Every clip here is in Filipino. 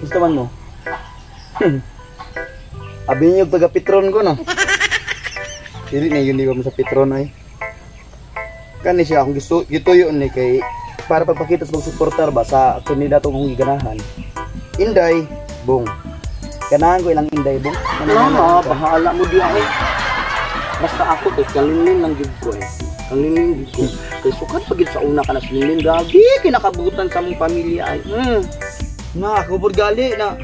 Gusto man mo? Abi niyo taga Petron ko no. Dili na yun di ba mo sa Petron ay. Kani siya akong gituyo ni kay para pagpakita sa suportar ba sa kandidato kong giganahan. Inday, bong. Ganahan ko ilang inday, bong. Mama, bahala mo diya eh. Basta ako kay kalinlin lang gid ko eh. Kalinlin gid ko. Kay sukat pagid sa una ka na silin, grabe kinakabutan sa mong pamilya ay. Na ako pud gali na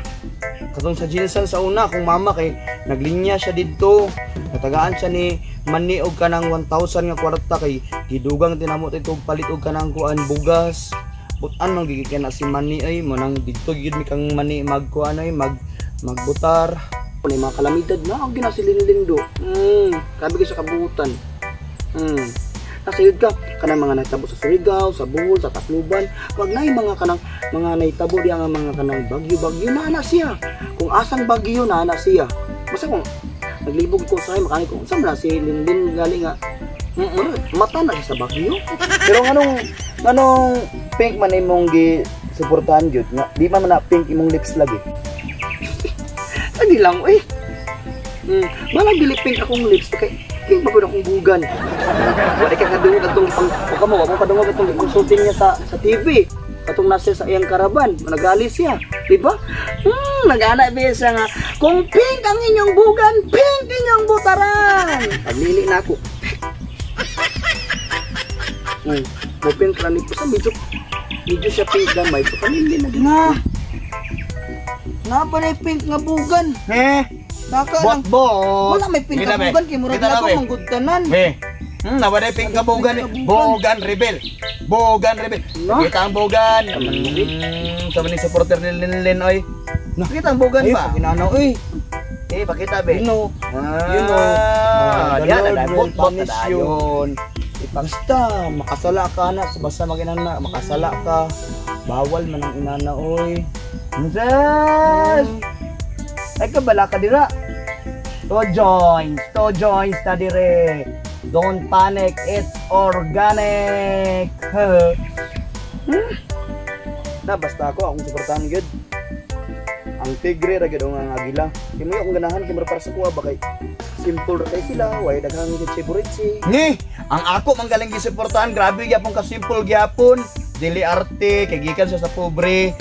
katong sa Jinsan sa una kung mama kay naglinya siya didto. Natagaan siya ni mani og kanang 1,000 nga kwarta kay gidugang tinamo titog palit og kanang kuan bugas. Butan man gigit na si mani ay mo nang didto gid mi kang mani magkuan ay magbutar. Kung mga kalamidad na ang ginasilin do. Grabe sa kabutan. Nasayod ka kanang mga nahitabo sa Surigao, sa Bohol, sa Tacloban. Wag na yung mga kanang mga nahitabo di ang mga kanang bagyo na ana siya. Kung asang bagyo na ana siya. Basta kung naglibog ko sa makani kung saan na si Linlin galing nga. Mata na siya sa bagyo. Pero anong pink man imong gi suportahan jud nga di man na pink imong lips lagi. Hindi lang eh. Malang dili pink akong lips kay pink pa akong bugan. Wala ka kadungog atong pang mo padungog atong consulting niya sa TV. Katong nasa sa iyang karaban, nagalis siya, di ba? Nag-ana biya siya nga, kung pink ang inyong bugan, pink inyong butaran. Pagmili na ako. Mo pink lang po sa medyo siya pink gamay. So pamili na din. Na pa na pink nga bugan. Naka lang. Wala may pink nga bugan kay murag na ko manggod tanan. Nawaday pink nga bugan. Bogan rebel. Kita ang bogan. Sa maning supporter ni Linlin oy. Nakita ang bogan ba? Ginanaw oy. Pakita be. You know. Diyan na bot mission. Basta makasala ka na, basta maginana makasala ka. Bawal man ang inana oy. Yes! Ay kabala ka dira. To joins ta dire. Don't panic, it's organic. Na basta ako akong suportahan gyud. Ang tigre ra gyud ang agila. Kimo akong ganahan kay para sa kuha ba kay simple ra kay sila, way daghang favorite si. Ni, ang ako manggaling gisuportahan, grabe gyapon ka simple gyapon. Dili arte, kay gikan siya sa pobre,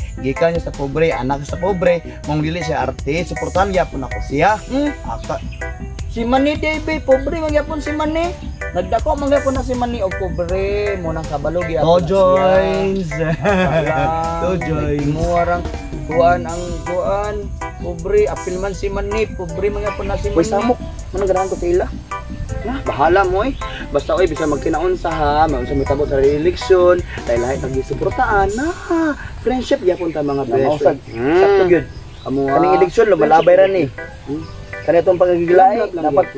anak sa pobre, mong dili siya arte, suportahan gyapon ako siya. Aka Si Manny Dave, pobre man gyapon si Manny. Nagdako man gyapon na si Manny og pobre, mo nang kabalo gyapon. To joins. Mo arang kuan pobre apil man si Manny, pobre man gyapon na si Manny. Uy samok, manang ganahan ko tila. Bahala mo eh. Basta oy bisa magkinaon sa ha, maunsa mitabo sa eleksyon, dahil lahat nagisuportaan na. Friendship gyapon ta mga best. Sakto gyud. Kaning eleksyon lumalabay ra ni. Kani itong pagigilay dapat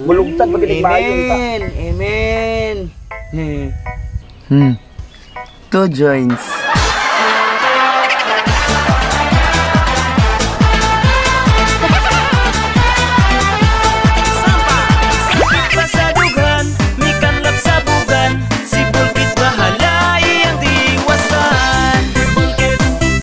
bulugtad maginig maayo ta. Amen. To joins.